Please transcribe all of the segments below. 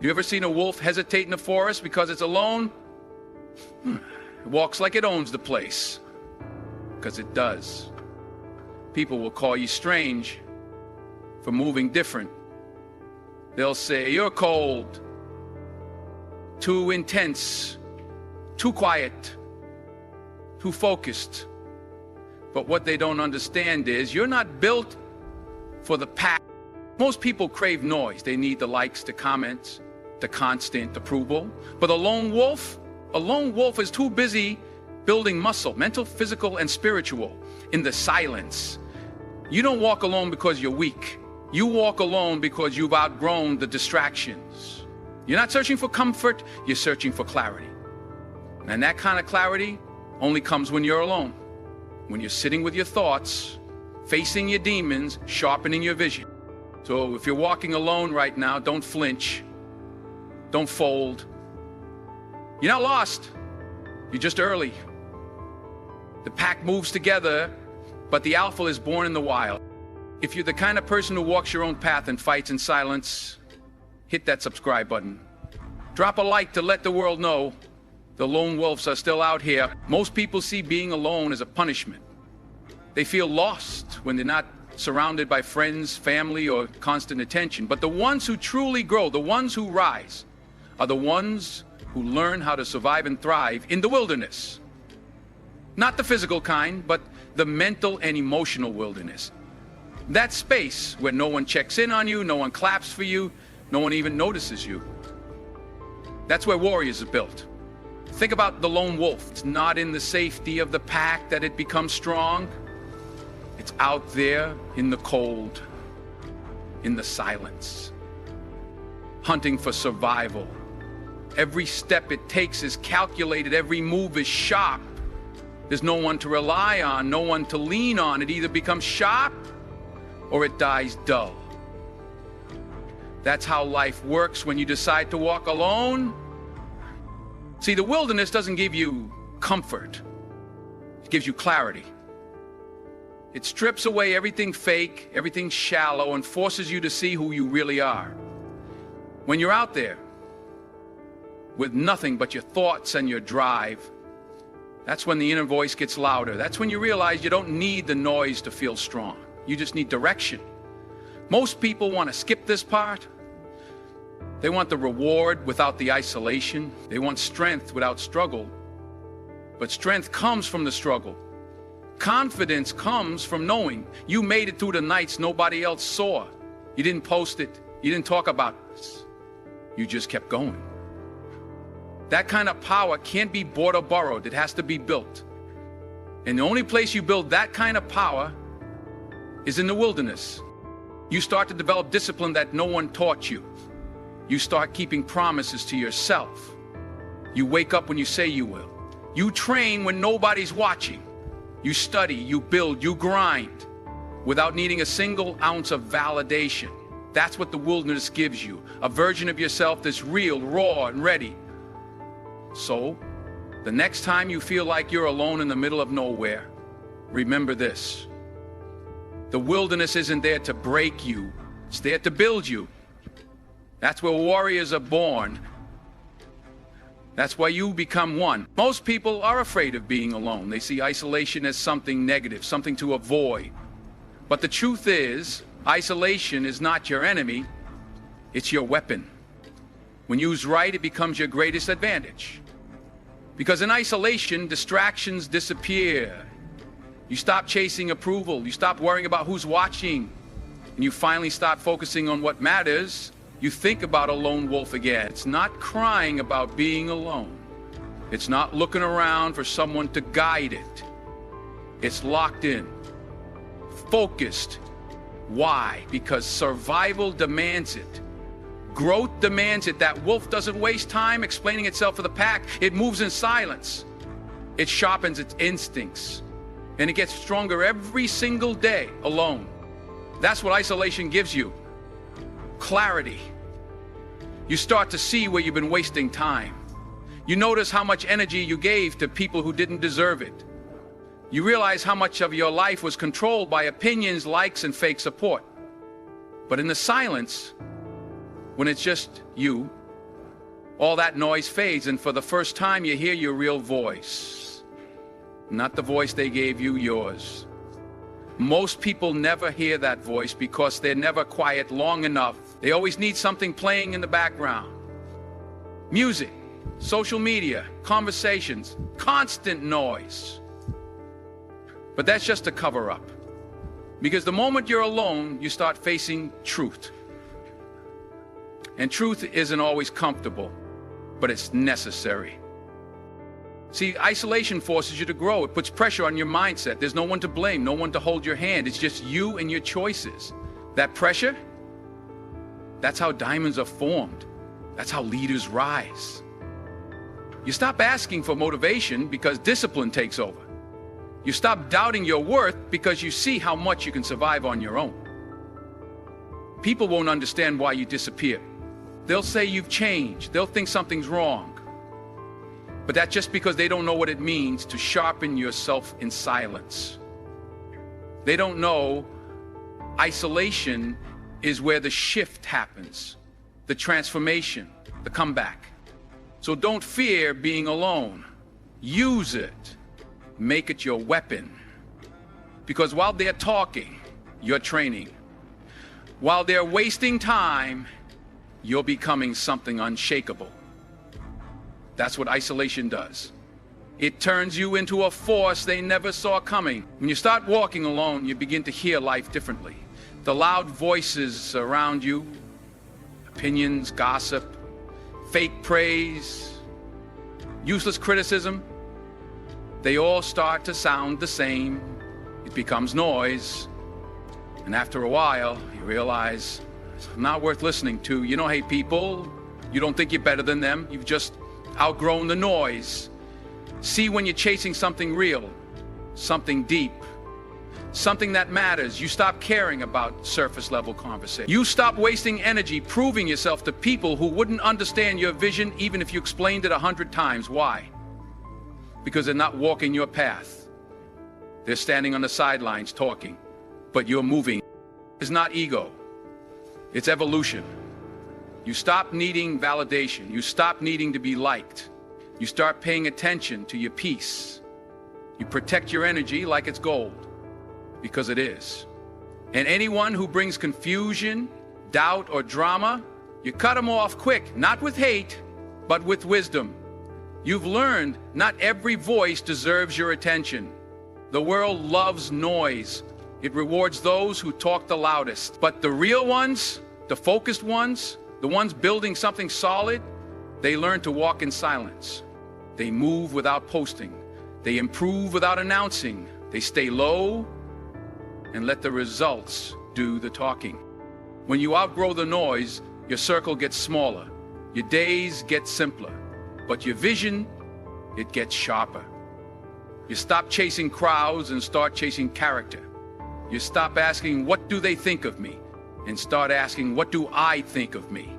You ever seen a wolf hesitate in the forest because it's alone? It walks like it owns the place, because it does. People will call you strange for moving different. They'll say, you're cold, too intense, too quiet, too focused. But what they don't understand is you're not built for the pack. Most people crave noise. They need the likes, the comments, the constant approval. But a lone wolf is too busy building muscle, mental, physical, and spiritual, in the silence. You don't walk alone because you're weak. You walk alone because you've outgrown the distractions. You're not searching for comfort, you're searching for clarity. And that kind of clarity only comes when you're alone. When you're sitting with your thoughts, facing your demons, sharpening your vision. So if you're walking alone right now, don't flinch. Don't fold. You're not lost. You're just early. The pack moves together, but the alpha is born in the wild. If you're the kind of person who walks your own path and fights in silence, hit that subscribe button. Drop a like to let the world know the lone wolves are still out here. Most people see being alone as a punishment. They feel lost when they're not surrounded by friends, family, or constant attention. But the ones who truly grow, the ones who rise, are the ones who learn how to survive and thrive in the wilderness. Not the physical kind, but the mental and emotional wilderness. That space where no one checks in on you, no one claps for you, no one even notices you. That's where warriors are built. Think about the lone wolf. It's not in the safety of the pack that it becomes strong. It's out there in the cold, in the silence, hunting for survival. Every step it takes is calculated. Every move is sharp. There's no one to rely on, no one to lean on. It either becomes sharp or it dies dull. That's how life works when you decide to walk alone. See, the wilderness doesn't give you comfort. It gives you clarity. It strips away everything fake, everything shallow, and forces you to see who you really are. When you're out there with nothing but your thoughts and your drive, that's when the inner voice gets louder. That's when you realize you don't need the noise to feel strong. You just need direction. Most people want to skip this part. They want the reward without the isolation. They want strength without struggle. But strength comes from the struggle. Confidence comes from knowing you made it through the nights nobody else saw. You didn't post it. You didn't talk about it. You just kept going. That kind of power can't be bought or borrowed. It has to be built. And the only place you build that kind of power is in the wilderness. You start to develop discipline that no one taught you. You start keeping promises to yourself. You wake up when you say you will. You train when nobody's watching. You study, you build, you grind without needing a single ounce of validation. That's what the wilderness gives you, a version of yourself that's real, raw, and ready. So, the next time you feel like you're alone in the middle of nowhere, remember this. The wilderness isn't there to break you, it's there to build you. That's where warriors are born. That's why you become one. Most people are afraid of being alone. They see isolation as something negative, something to avoid. But the truth is, isolation is not your enemy, it's your weapon. When used right, it becomes your greatest advantage. Because in isolation, distractions disappear. You stop chasing approval, you stop worrying about who's watching, and you finally start focusing on what matters. You think about a lone wolf again. It's not crying about being alone. It's not looking around for someone to guide it. It's locked in, focused. Why? Because survival demands it. Growth demands it. That wolf doesn't waste time explaining itself for the pack. It moves in silence. It sharpens its instincts. And it gets stronger every single day alone. That's what isolation gives you. Clarity. You start to see where you've been wasting time. You notice how much energy you gave to people who didn't deserve it. You realize how much of your life was controlled by opinions, likes, and fake support. But in the silence, when it's just you, all that noise fades, and for the first time you hear your real voice. Not the voice they gave you, yours. Most people never hear that voice because they're never quiet long enough. They always need something playing in the background. Music, social media, conversations, constant noise. But that's just a cover-up. Because the moment you're alone, you start facing truth. And truth isn't always comfortable, but it's necessary. See, isolation forces you to grow. It puts pressure on your mindset. There's no one to blame, no one to hold your hand. It's just you and your choices. That pressure, that's how diamonds are formed. That's how leaders rise. You stop asking for motivation because discipline takes over. You stop doubting your worth because you see how much you can survive on your own. People won't understand why you disappear. They'll say you've changed. They'll think something's wrong. But that's just because they don't know what it means to sharpen yourself in silence. They don't know isolation is where the shift happens, the transformation, the comeback. So don't fear being alone. Use it. Make it your weapon. Because while they're talking, you're training. While they're wasting time, you're becoming something unshakable. That's what isolation does. It turns you into a force they never saw coming. When you start walking alone, you begin to hear life differently. The loud voices around you, opinions, gossip, fake praise, useless criticism, they all start to sound the same. It becomes noise. And after a while, you realize it's not worth listening to. You don't hate people. You don't think you're better than them. You've just outgrown the noise. See when you're chasing something real, something deep, something that matters. You stop caring about surface level conversation. You stop wasting energy proving yourself to people who wouldn't understand your vision even if you explained it 100 times. Why? Because they're not walking your path. They're standing on the sidelines talking, but you're moving. It's not ego. It's evolution. You stop needing validation. You stop needing to be liked. You start paying attention to your peace. You protect your energy like it's gold, because it is. And anyone who brings confusion, doubt, or drama, you cut them off quick, not with hate, but with wisdom. You've learned not every voice deserves your attention. The world loves noise. It rewards those who talk the loudest. But the real ones, the focused ones, the ones building something solid, they learn to walk in silence. They move without posting. They improve without announcing. They stay low and let the results do the talking. When you outgrow the noise, your circle gets smaller. Your days get simpler. But your vision, it gets sharper. You stop chasing crowds and start chasing character. You stop asking, what do they think of me? And start asking, what do I think of me?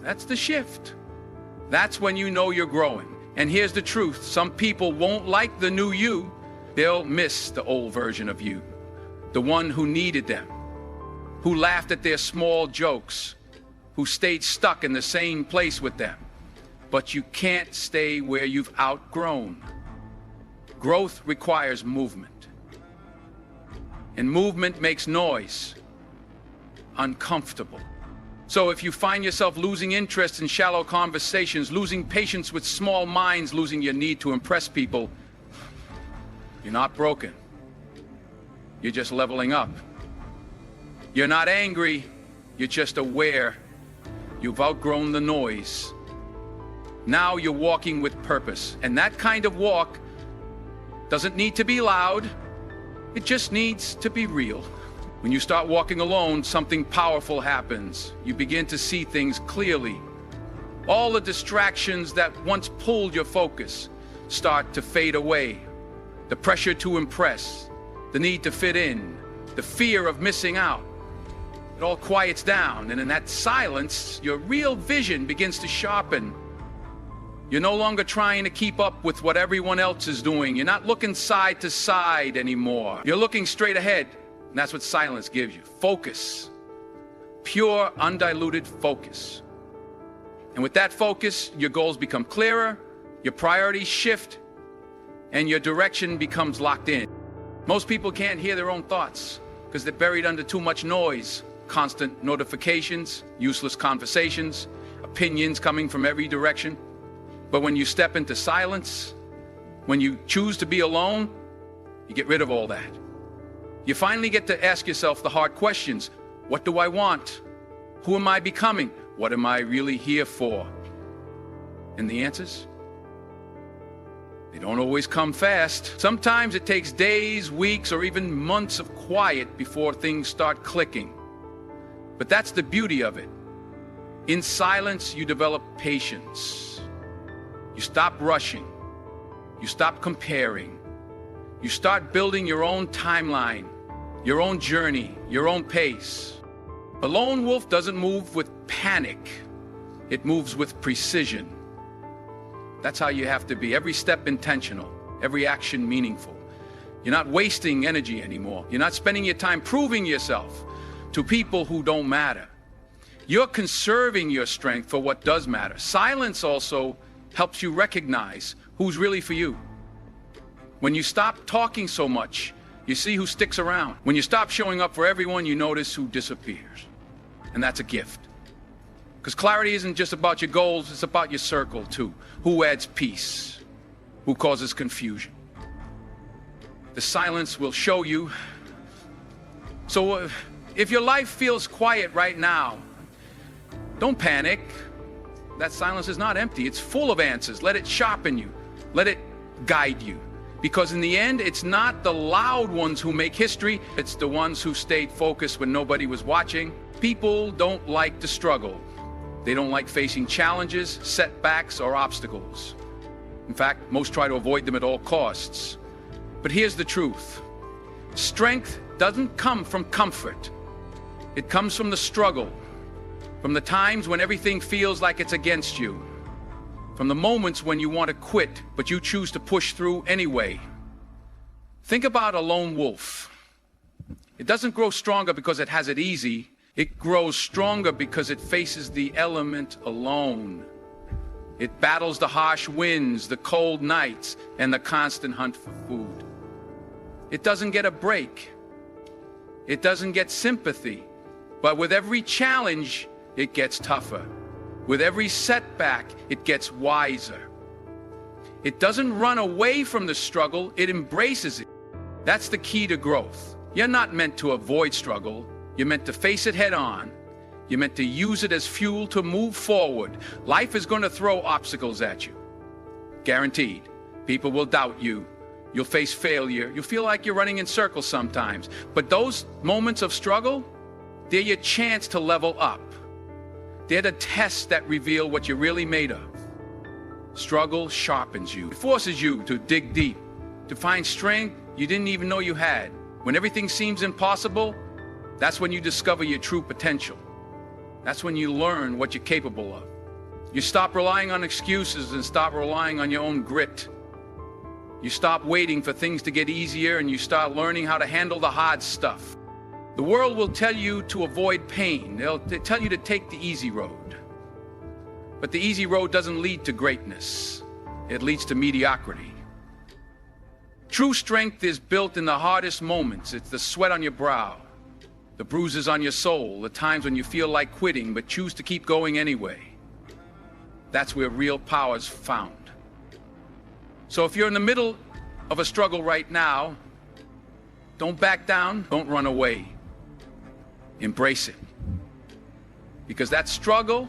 That's the shift. That's when you know you're growing. And here's the truth. Some people won't like the new you. They'll miss the old version of you. The one who needed them, who laughed at their small jokes, who stayed stuck in the same place with them. But you can't stay where you've outgrown. Growth requires movement. And movement makes noise uncomfortable. So if you find yourself losing interest in shallow conversations, losing patience with small minds, losing your need to impress people, you're not broken. You're just leveling up. You're not angry. You're just aware. You've outgrown the noise. Now you're walking with purpose. And that kind of walk doesn't need to be loud. It just needs to be real. When you start walking alone, something powerful happens. You begin to see things clearly. All the distractions that once pulled your focus start to fade away. The pressure to impress, the need to fit in, the fear of missing out. It all quiets down, and in that silence, your real vision begins to sharpen. You're no longer trying to keep up with what everyone else is doing. You're not looking side to side anymore. You're looking straight ahead, and that's what silence gives you. Focus. Pure, undiluted focus. And with that focus, your goals become clearer, your priorities shift, and your direction becomes locked in. Most people can't hear their own thoughts because they're buried under too much noise, constant notifications, useless conversations, opinions coming from every direction. But when you step into silence, when you choose to be alone, you get rid of all that. You finally get to ask yourself the hard questions. What do I want? Who am I becoming? What am I really here for? And the answers? They don't always come fast. Sometimes it takes days, weeks, or even months of quiet before things start clicking. But that's the beauty of it. In silence, you develop patience. You stop rushing. You stop comparing. You start building your own timeline, your own journey, your own pace. A lone wolf doesn't move with panic. It moves with precision. That's how you have to be. Every step intentional, every action meaningful. You're not wasting energy anymore. You're not spending your time proving yourself to people who don't matter. You're conserving your strength for what does matter. Silence also helps you recognize who's really for you. When you stop talking so much, you see who sticks around. When you stop showing up for everyone, you notice who disappears. And that's a gift. Because clarity isn't just about your goals, it's about your circle too. Who adds peace? Who causes confusion? The silence will show you. So if your life feels quiet right now, don't panic. That silence is not empty. It's full of answers. Let it sharpen you. Let it guide you. Because in the end, it's not the loud ones who make history. It's the ones who stayed focused when nobody was watching. People don't like to struggle. They don't like facing challenges, setbacks, or obstacles. In fact, most try to avoid them at all costs. But here's the truth. Strength doesn't come from comfort. It comes from the struggle, from the times when everything feels like it's against you, from the moments when you want to quit, but you choose to push through anyway. Think about a lone wolf. It doesn't grow stronger because it has it easy. It grows stronger because it faces the element alone. It battles the harsh winds, the cold nights, and the constant hunt for food. It doesn't get a break. It doesn't get sympathy. But with every challenge, it gets tougher. With every setback, it gets wiser. It doesn't run away from the struggle, it embraces it. That's the key to growth. You're not meant to avoid struggle. You're meant to face it head on. You're meant to use it as fuel to move forward. Life is going to throw obstacles at you. Guaranteed. People will doubt you. You'll face failure. You'll feel like you're running in circles sometimes. But those moments of struggle, they're your chance to level up. They're the tests that reveal what you're really made of. Struggle sharpens you. It forces you to dig deep, to find strength you didn't even know you had. When everything seems impossible, that's when you discover your true potential. That's when you learn what you're capable of. You stop relying on excuses and stop relying on your own grit. You stop waiting for things to get easier and you start learning how to handle the hard stuff. The world will tell you to avoid pain. They'll tell you to take the easy road. But the easy road doesn't lead to greatness. It leads to mediocrity. True strength is built in the hardest moments. It's the sweat on your brow, the bruises on your soul, the times when you feel like quitting but choose to keep going anyway. That's where real power is found. So if you're in the middle of a struggle right now, don't back down, don't run away. Embrace it. Because that struggle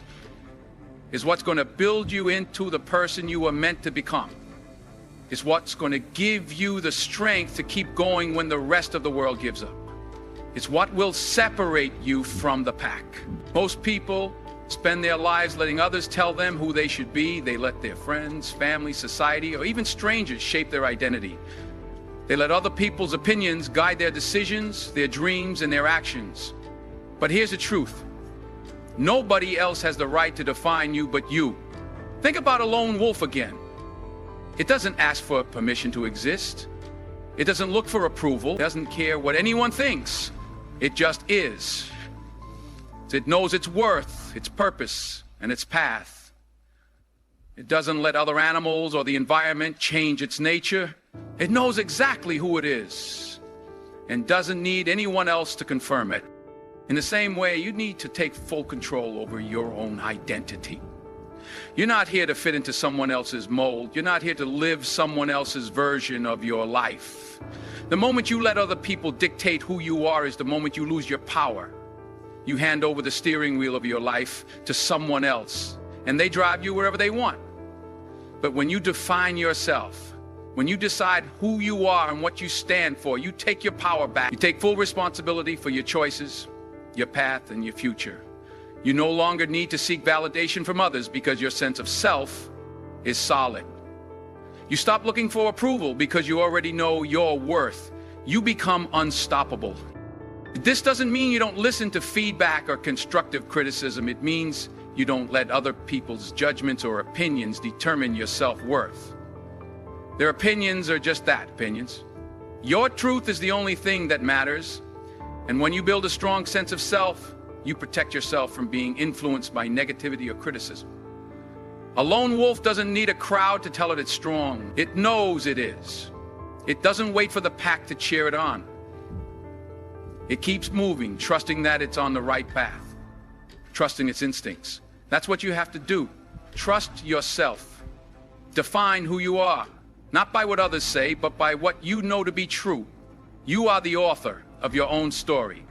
is what's going to build you into the person you were meant to become. It's what's going to give you the strength to keep going when the rest of the world gives up. It's what will separate you from the pack. Most people spend their lives letting others tell them who they should be. They let their friends, family, society, or even strangers shape their identity. They let other people's opinions guide their decisions, their dreams, and their actions. But here's the truth. Nobody else has the right to define you but you. Think about a lone wolf again. It doesn't ask for permission to exist. It doesn't look for approval. It doesn't care what anyone thinks. It just is. It knows its worth, its purpose, and its path. It doesn't let other animals or the environment change its nature. It knows exactly who it is and doesn't need anyone else to confirm it. In the same way, you need to take full control over your own identity. You're not here to fit into someone else's mold. You're not here to live someone else's version of your life. The moment you let other people dictate who you are is the moment you lose your power. You hand over the steering wheel of your life to someone else, and they drive you wherever they want. But when you define yourself, when you decide who you are and what you stand for, you take your power back. You take full responsibility for your choices, your path, and your future. You no longer need to seek validation from others because your sense of self is solid. You stop looking for approval because you already know your worth. You become unstoppable. This doesn't mean you don't listen to feedback or constructive criticism. It means you don't let other people's judgments or opinions determine your self-worth. Their opinions are just that, opinions. Your truth is the only thing that matters. And when you build a strong sense of self, you protect yourself from being influenced by negativity or criticism. A lone wolf doesn't need a crowd to tell it it's strong. It knows it is. It doesn't wait for the pack to cheer it on. It keeps moving, trusting that it's on the right path, trusting its instincts. That's what you have to do. Trust yourself. Define who you are, not by what others say, but by what you know to be true. You are the author of your own story.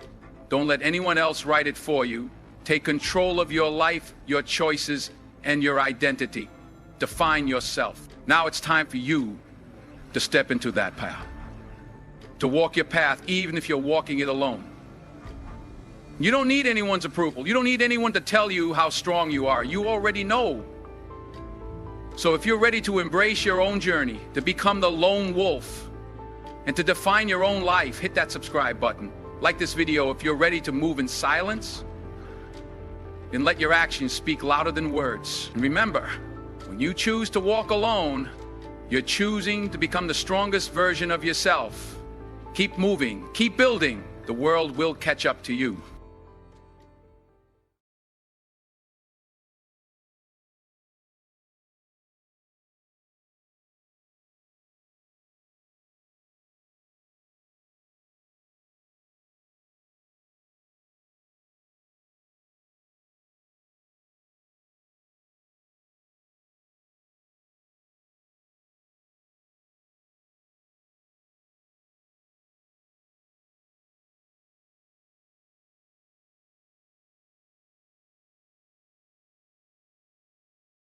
Don't let anyone else write it for you. Take control of your life, your choices, and your identity. Define yourself. Now it's time for you to step into that path, to walk your path, even if you're walking it alone. You don't need anyone's approval. You don't need anyone to tell you how strong you are. You already know. So if you're ready to embrace your own journey, to become the lone wolf, and to define your own life, hit that subscribe button. Like this video if you're ready to move in silence, and let your actions speak louder than words. And remember, when you choose to walk alone, you're choosing to become the strongest version of yourself. Keep moving, keep building. The world will catch up to you.